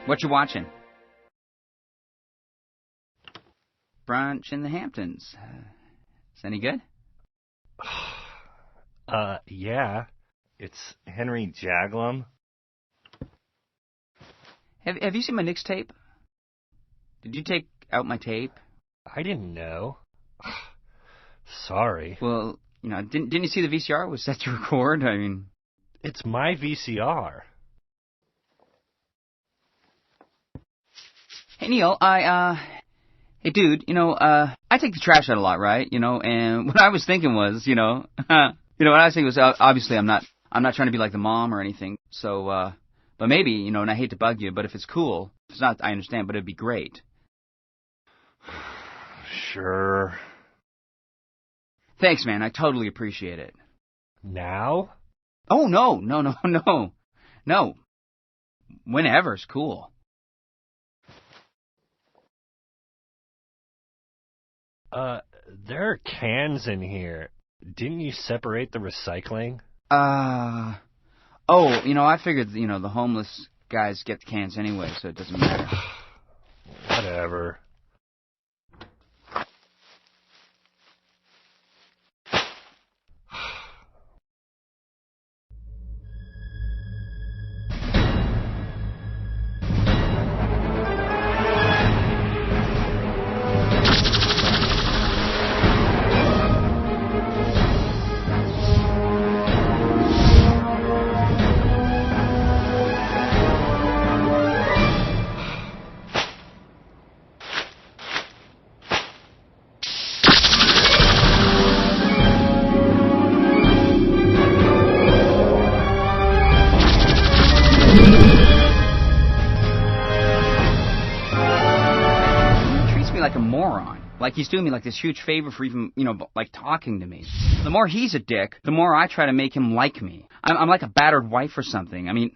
What you watching? Brunch in the Hamptons. Is any good? Yeah. It's Henry Jaglom. Have you seen my Knicks tape? Did you take out my tape? I didn't know. Sorry. Well, didn't you see the VCR was set to record? I mean, It's my VCR. hey Neil, hey dude, I take the trash out a lot, right? And what I was thinking was, what I was thinking was, obviously I'm not trying to be like the mom or anything. So, but maybe, and I hate to bug you, but if it's cool, if it's not, I understand, but it'd be great. Sure. Thanks, man. I totally appreciate it. Now? Oh, no. Whenever's cool. There are cans in here. Didn't you separate the recycling? I figured, the homeless guys get the cans anyway, so it doesn't matter. Whatever. Like a moron. Like he's doing me like this huge favor for even, like talking to me. The more he's a dick, the more I try to make him like me. I'm like a battered wife or something. I mean,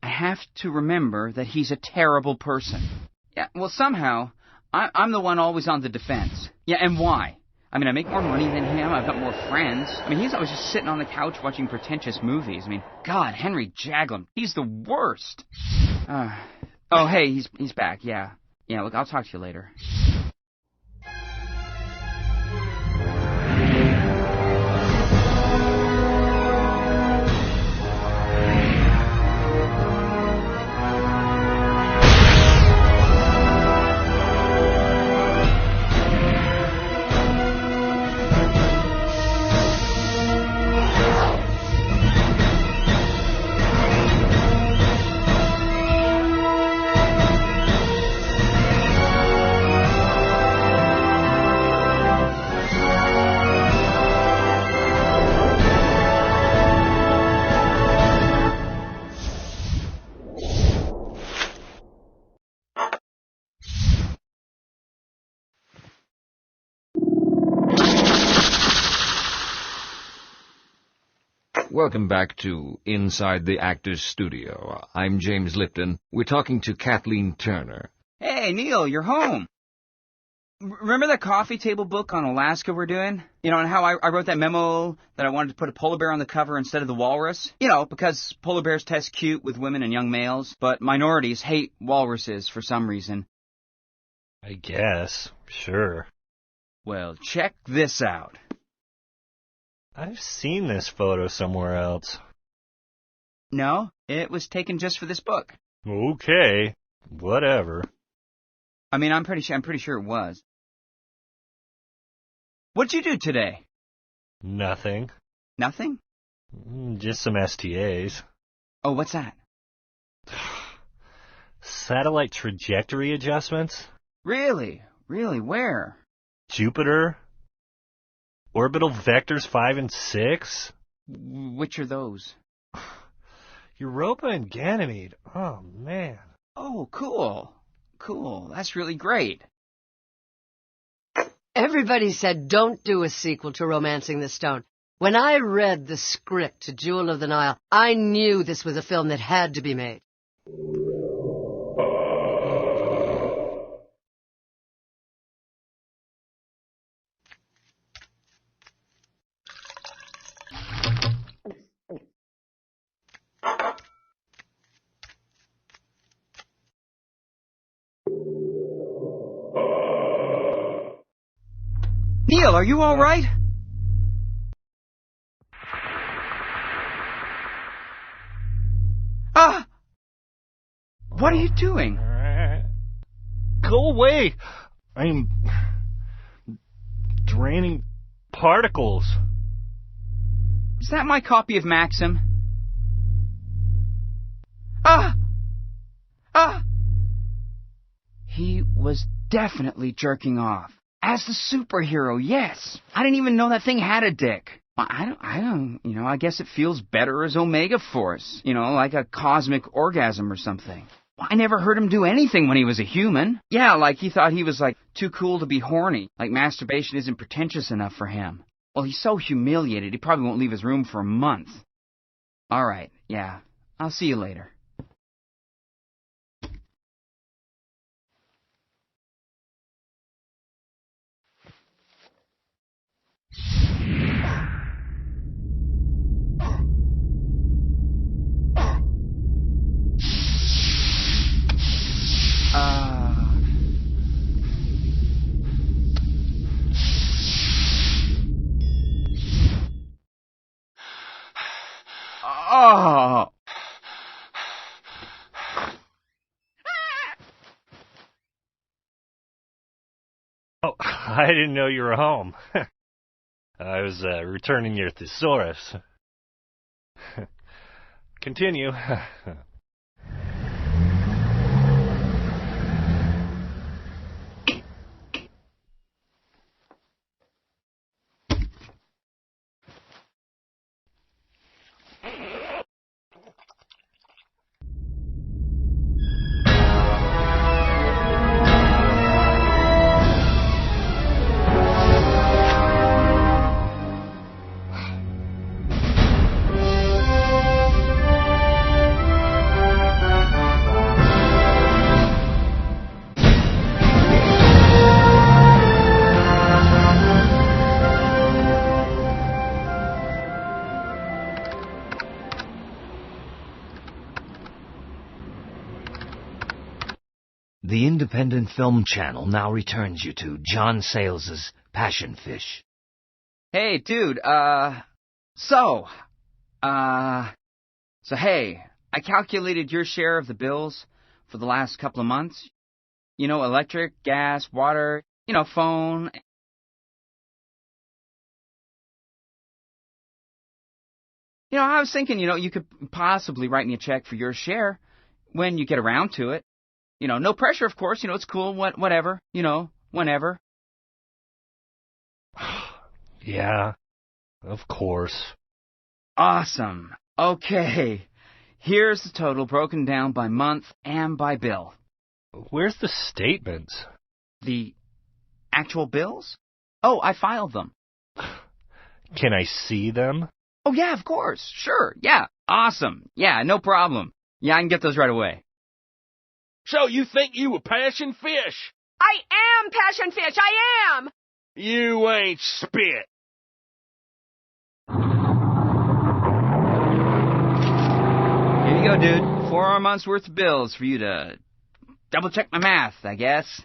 I have to remember that he's a terrible person. Yeah, well, somehow, I'm the one always on the defense. Yeah, and why? I mean, I make more money than him. I've got more friends. I mean, he's always just sitting on the couch watching pretentious movies. I mean, God, Henry Jaglom, he's the worst. Oh, hey, he's back, yeah. Yeah, look, I'll talk to you later. Welcome back to Inside the Actors Studio. I'm James Lipton. We're talking to Kathleen Turner. Hey, Neil, you're home. Remember that coffee table book on Alaska we're doing? And how I wrote that memo that I wanted to put a polar bear on the cover instead of the walrus? Because polar bears test cute with women and young males, but minorities hate walruses for some reason. I guess. Sure. Well, check this out. I've seen this photo somewhere else. No, it was taken just for this book. Okay. Whatever. I mean, I'm pretty sure it was. What'd you do today? Nothing. Nothing? Just some STAs. Oh, what's that? Satellite trajectory adjustments? Really? Really? Where? Jupiter? Orbital vectors 5 and 6? Which are those? Europa and Ganymede. Oh, man. Oh, cool. Cool. That's really great. Everybody said don't do a sequel to Romancing the Stone. When I read the script to Jewel of the Nile, I knew this was a film that had to be made. are you all right? Ah! What are you doing? Go away! I'm draining particles. Is that my copy of Maxim? Ah! Ah! He was definitely jerking off. As the superhero, yes. I didn't even know that thing had a dick. I don't, I guess it feels better as Omega Force. Like a cosmic orgasm or something. I never heard him do anything when he was a human. Yeah, like he thought he was, too cool to be horny. Like masturbation isn't pretentious enough for him. Well, he's so humiliated, he probably won't leave his room for a month. All right, yeah. I'll see you later. Oh! Oh, I didn't know you were home. I was returning your thesaurus. Continue. The Independent Film Channel now returns you to John Sales's Passion Fish. Hey, dude, hey, I calculated your share of the bills for the last couple of months. Electric, gas, water, phone. I was thinking, you could possibly write me a check for your share when you get around to it. No pressure, of course. It's cool, whatever, whenever. Yeah, of course. Awesome. Okay. Here's the total broken down by month and by bill. Where's the statements? The actual bills? Oh, I filed them. Can I see them? Oh, yeah, of course. Sure. Yeah. Awesome. Yeah, no problem. Yeah, I can get those right away. So you think you were Passion Fish? I am Passion Fish, I am! You ain't spit. Here you go, dude. 4 months worth of bills for you to double-check my math, I guess.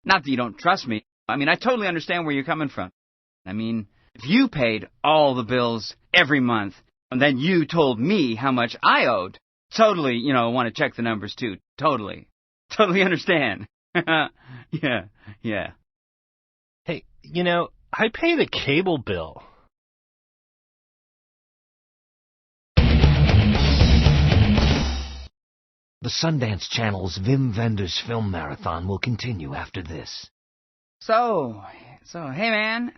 Not that you don't trust me. I totally understand where you're coming from. If you paid all the bills every month, and then you told me how much I owed, totally, want to check the numbers too. Totally. Totally understand. Yeah. Hey, I pay the cable bill. The Sundance Channel's Wim Wenders Film Marathon will continue after this. So, hey man,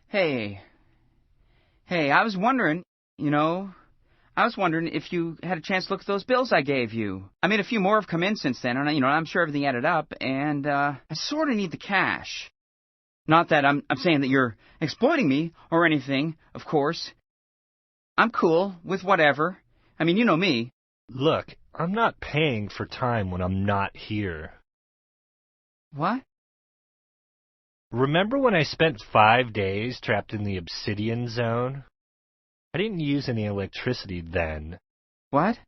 hey, I was wondering, if you had a chance to look at those bills I gave you. A few more have come in since then, and I'm sure everything added up, and I sort of need the cash. Not that I'm saying that you're exploiting me or anything, of course. I'm cool with whatever. You know me. Look, I'm not paying for time when I'm not here. What? Remember when I spent 5 days trapped in the Obsidian Zone? I didn't use any electricity then. What?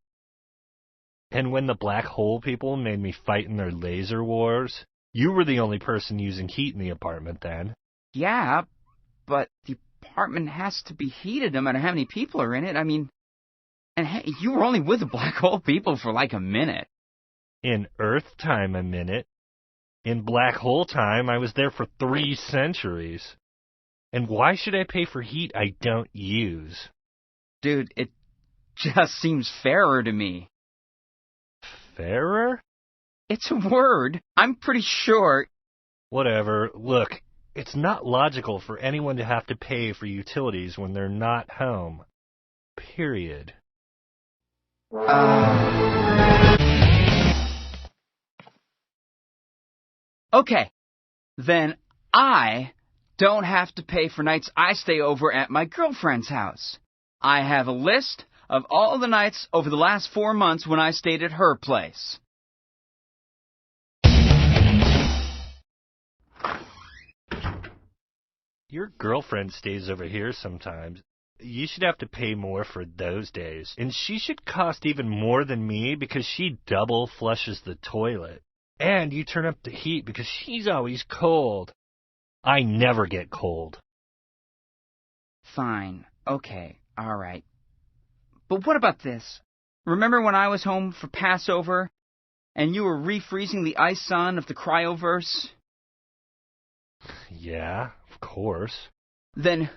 And when the black hole people made me fight in their laser wars, you were the only person using heat in the apartment then. Yeah, but the apartment has to be heated no matter how many people are in it. I mean, and hey, you were only with the black hole people for like a minute. In Earth time, a minute. In black hole time, I was there for 3 centuries. And why should I pay for heat I don't use? Dude, it just seems fairer to me. Fairer? It's a word. I'm pretty sure. Whatever. Look, it's not logical for anyone to have to pay for utilities when they're not home. Period. Okay, then I don't have to pay for nights I stay over at my girlfriend's house. I have a list of all the nights over the last 4 months when I stayed at her place. Your girlfriend stays over here sometimes. You should have to pay more for those days. And she should cost even more than me because she double flushes the toilet. And you turn up the heat because she's always cold. I never get cold. Fine. Okay. All right. But what about this? Remember when I was home for Passover and you were refreezing the ice sun of the cryoverse? Yeah, of course. Then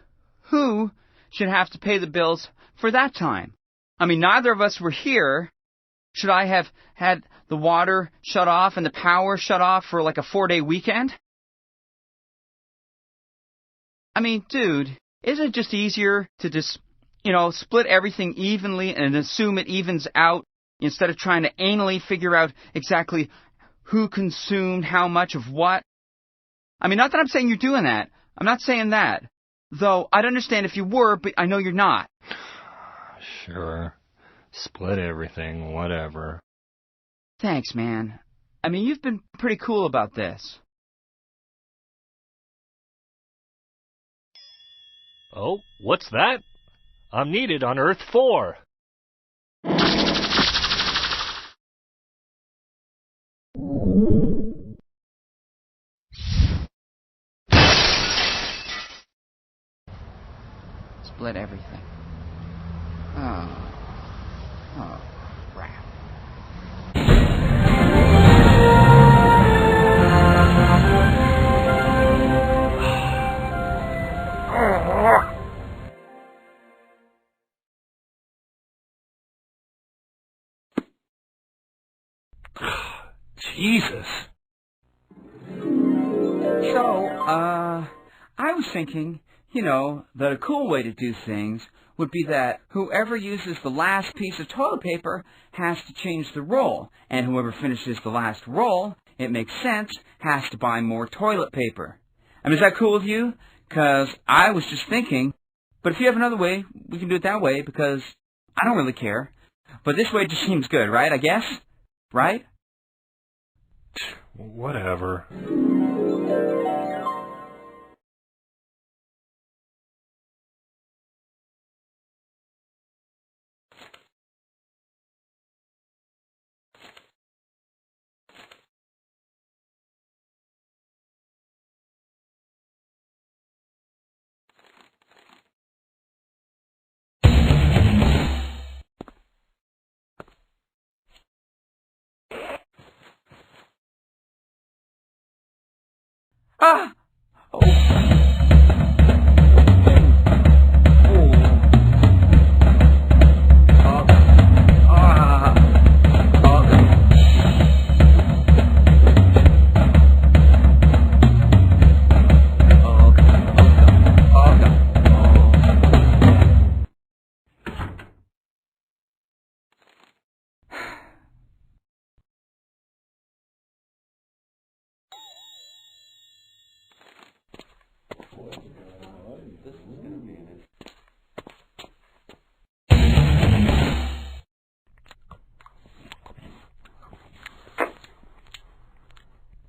who should have to pay the bills for that time? I mean, neither of us were here. Should I have had the water shut off and the power shut off for like a 4-day weekend? I mean, dude, isn't it just easier to just, split everything evenly and assume it evens out instead of trying to anally figure out exactly who consumed how much of what? I mean, not that I'm saying you're doing that. I'm not saying that. Though I'd understand if you were, but I know you're not. Sure. Split everything, whatever. Thanks, man. I mean, you've been pretty cool about this. Oh, what's that? I'm needed on Earth 4. Split everything. Oh, crap. Jesus. So, I was thinking, that a cool way to do things would be that whoever uses the last piece of toilet paper has to change the roll, and whoever finishes the last roll, it makes sense, has to buy more toilet paper. I mean, is that cool with you? 'Cause I was just thinking, but if you have another way, we can do it that way, because I don't really care. But this way just seems good, right, I guess? Right? Whatever. Ah! Oh.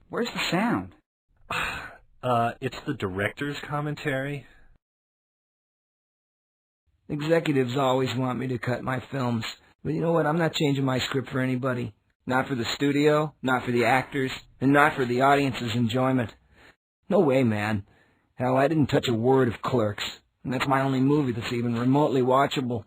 Where's the sound? It's the director's commentary. Executives always want me to cut my films. But you know what? I'm not changing my script for anybody. Not for the studio, not for the actors, and not for the audience's enjoyment. No way, man. Hell, I didn't touch a word of Clerks, and that's my only movie that's even remotely watchable.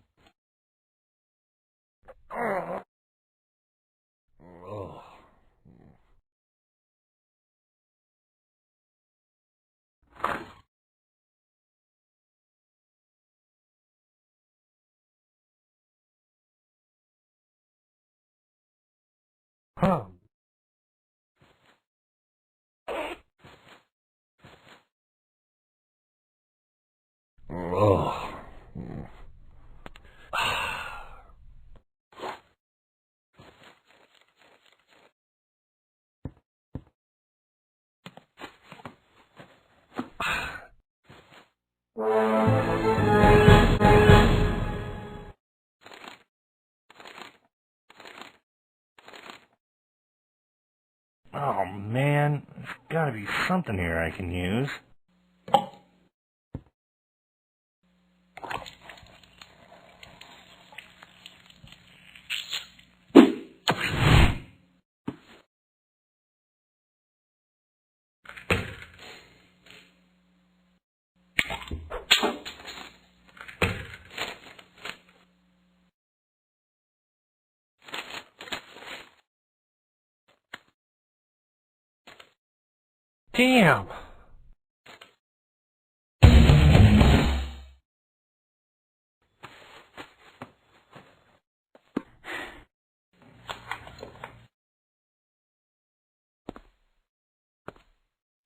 Oh, man. There's gotta be something here I can use. Damn!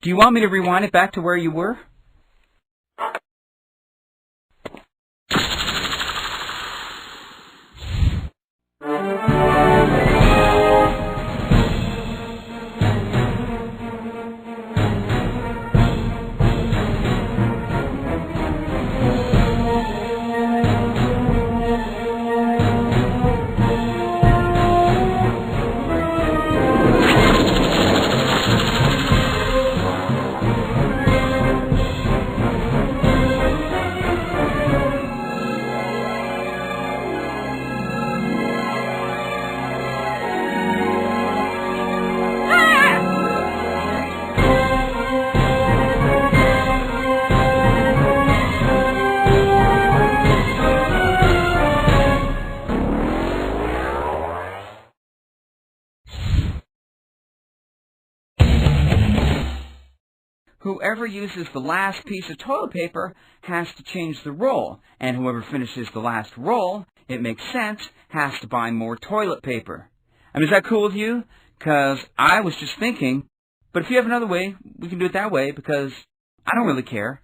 Do you want me to rewind it back to where you were? Whoever uses the last piece of toilet paper has to change the roll, and whoever finishes the last roll, it makes sense, has to buy more toilet paper. I mean, is that cool with you? 'Cause I was just thinking, but if you have another way, we can do it that way, because I don't really care.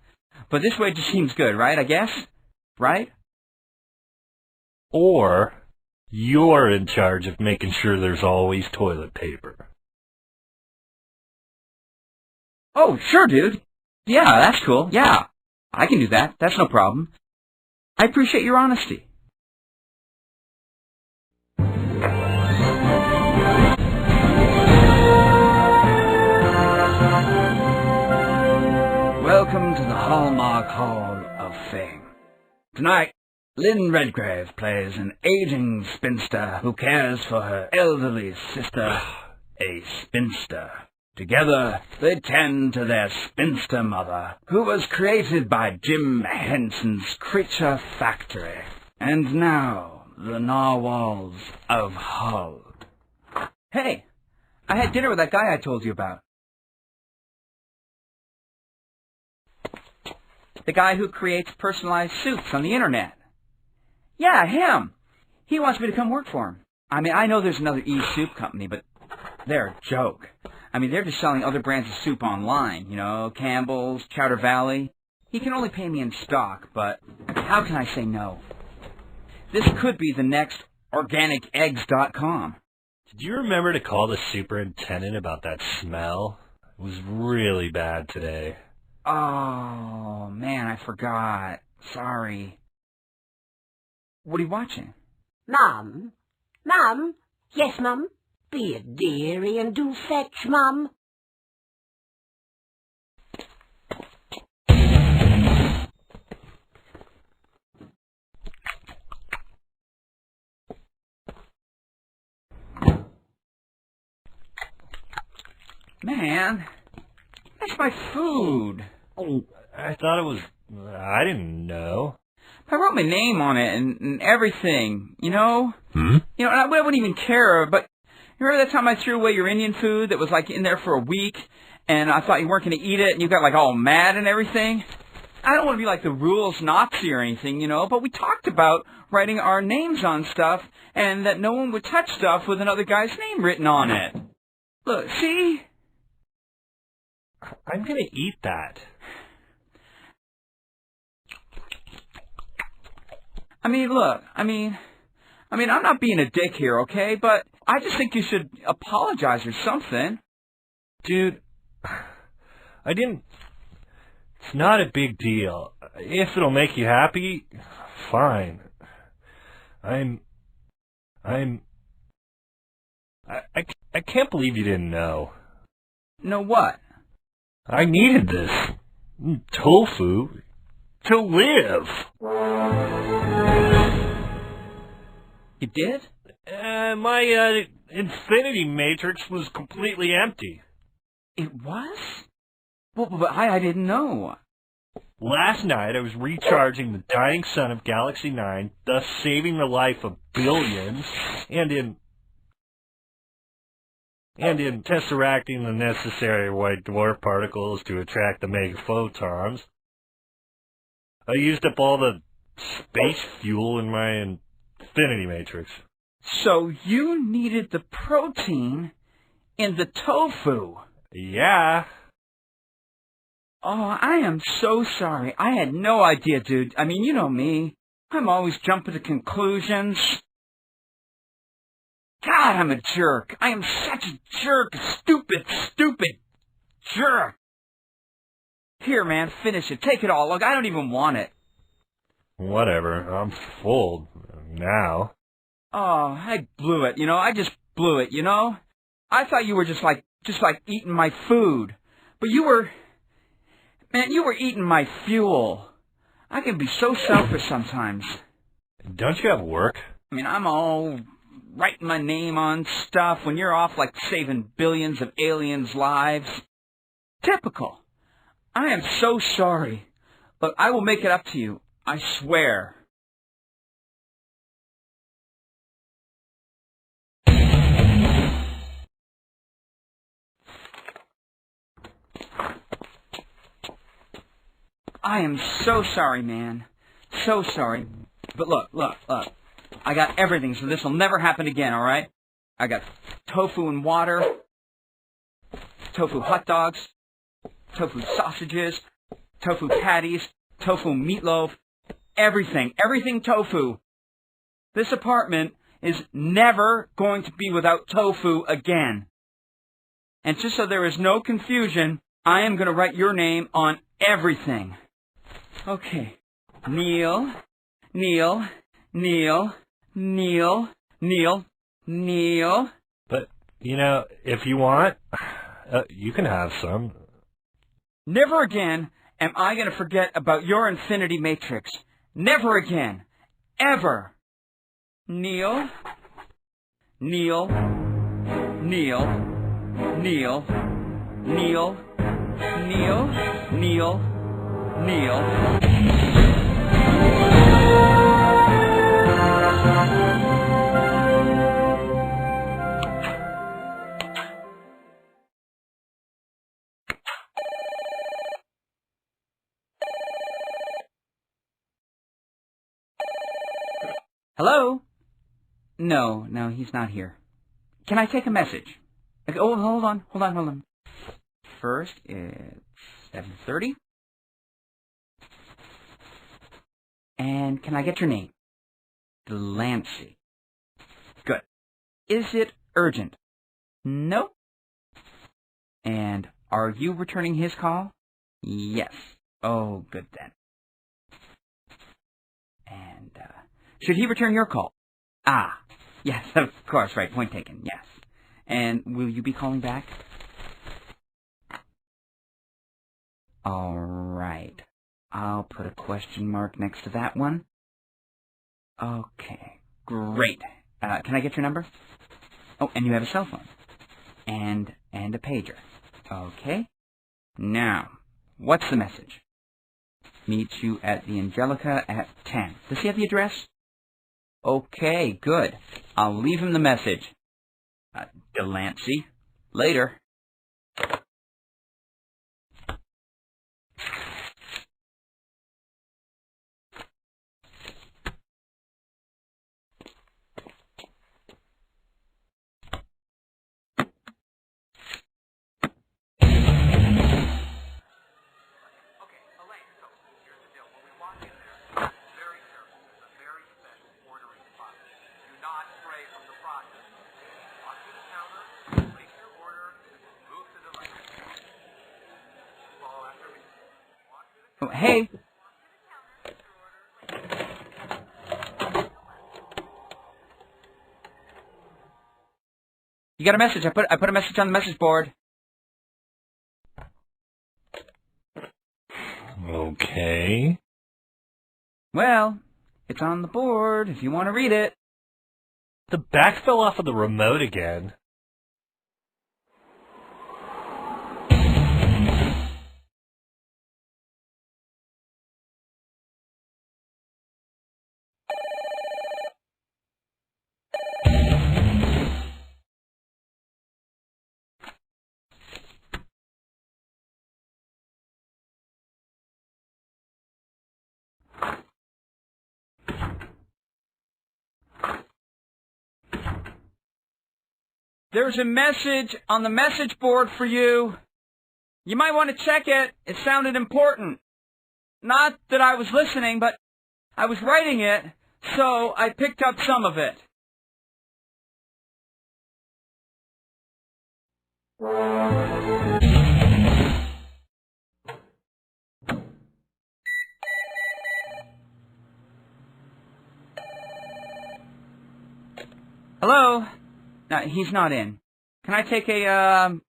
But this way just seems good, right, I guess? Right? Or you're in charge of making sure there's always toilet paper. Oh, sure, dude. Yeah, that's cool. Yeah, I can do that. That's no problem. I appreciate your honesty. Welcome to the Hallmark Hall of Fame. Tonight, Lynn Redgrave plays an aging spinster who cares for her elderly sister, a spinster. Together, they tend to their spinster mother, who was created by Jim Henson's Creature Factory. And now, the narwhals of Hull. Hey, I had dinner with that guy I told you about. The guy who creates personalized soups on the internet. Yeah, him. He wants me to come work for him. I mean, I know there's another E-soup company, but they're a joke. I mean, they're just selling other brands of soup online, you know, Campbell's, Chowder Valley. He can only pay me in stock, but how can I say no? This could be the next organiceggs.com. Did you remember to call the superintendent about that smell? It was really bad today. Oh, man, I forgot. Sorry. What are you watching? Mum? Mum? Yes, Mum? Be a dearie and do fetch, Mum. Man, that's my food. Oh, I thought it was... I didn't know. I wrote my name on it and everything, you know? Hmm? You know, and I wouldn't even care, but you remember that time I threw away your Indian food that was, like, in there for a week, and I thought you weren't going to eat it, and you got, like, all mad and everything? I don't want to be like the rules Nazi or anything, you know, but we talked about writing our names on stuff, and that no one would touch stuff with another guy's name written on it. Look, see? I'm gonna eat that. I mean, look, I mean, I'm not being a dick here, okay? But I just think you should apologize or something. Dude, I didn't... It's not a big deal. If it'll make you happy, fine. I can't believe you didn't know. Know what? I needed this. Tofu. To live. You did? My infinity matrix was completely empty. It was? Well, but I didn't know. Last night I was recharging the dying sun of Galaxy 9, thus saving the life of billions, and in tesseracting the necessary white dwarf particles to attract the megaphotons. I used up all the space fuel in my infinity matrix. So you needed the protein in the tofu? Yeah. Oh, I am so sorry. I had no idea, dude. I mean, you know me. I'm always jumping to conclusions. God, I'm a jerk. I am such a jerk. Stupid jerk. Here, man, finish it. Take it all. Look, I don't even want it. Whatever. I'm full now. Oh, I blew it, you know. I just blew it, you know. I thought you were just like eating my food. But you were eating my fuel. I can be so selfish sometimes. Don't you have work? I mean, I'm all writing my name on stuff when you're off like saving billions of aliens' lives. Typical. I am so sorry. Look, I will make it up to you. I swear. I am so sorry, man. So sorry. But look. I got everything, so this will never happen again, alright? I got tofu and water, tofu hot dogs, tofu sausages, tofu patties, tofu meatloaf, everything. Everything tofu. This apartment is never going to be without tofu again. And just so there is no confusion, I am going to write your name on everything. Okay. Neil. But, you know, if you want, you can have some. Never again am I going to forget about your infinity matrix. Never again. Ever. Neil. Hello? No, he's not here. Can I take a message? Okay, oh, hold on. First, it's 7:30. And can I get your name? Delancey. Good. Is it urgent? No. And are you returning his call? Yes. Oh, good then. And, should he return your call? Ah, yes, of course, right, point taken, yes. And will you be calling back? All right. I'll put a question mark next to that one. Okay, great. Can I get your number? Oh, and you have a cell phone. And a pager. Okay. Now, what's the message? meet you at the Angelica at 10. Does he have the address? Okay, good. I'll leave him the message. Delancey. Later. Oh, hey. You got a message. I put a message on the message board. Okay. Well, it's on the board if you want to read it. The back fell off of the remote again. There's a message on the message board for you. You might want to check it. It sounded important. Not that I was listening, but I was writing it, so I picked up some of it. Hello? No, he's not in. Can I take a,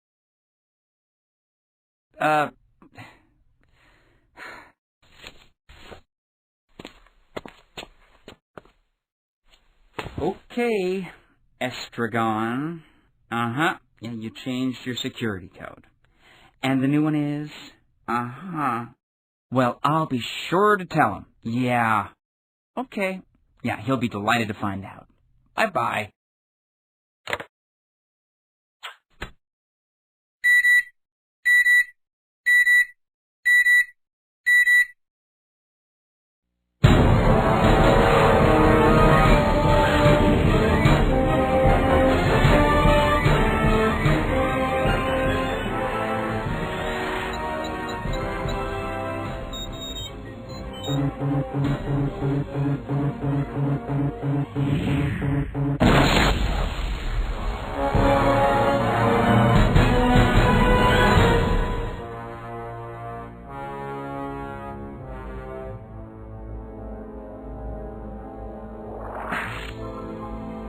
Okay, Estragon. Uh-huh. Yeah, you changed your security code. And the new one is? Uh-huh. Well, I'll be sure to tell him. Yeah. Okay. Yeah, he'll be delighted to find out. Bye-bye.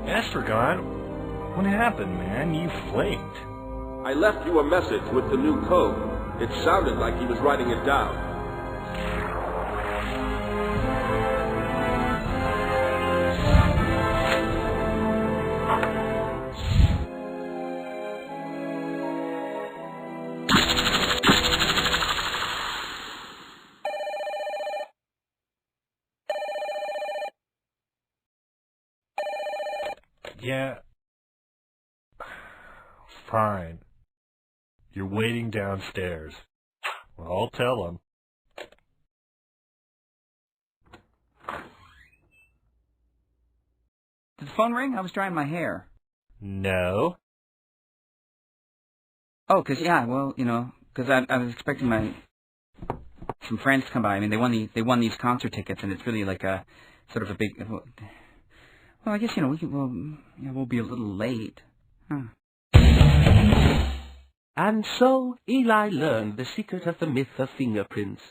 Estragon, what happened, man? You flaked. I left you a message with the new code. It sounded like he was writing it down. Yeah. Fine. You're waiting downstairs. Well, I'll tell him. Did the phone ring? I was drying my hair. No. Oh, 'cause yeah, well, you know, 'cause I was expecting some friends to come by. I mean, they won these concert tickets, and it's really like a sort of a big. Well, I guess, you know, we'll be a little late. Huh. And so Eli learned the secret of the myth of fingerprints.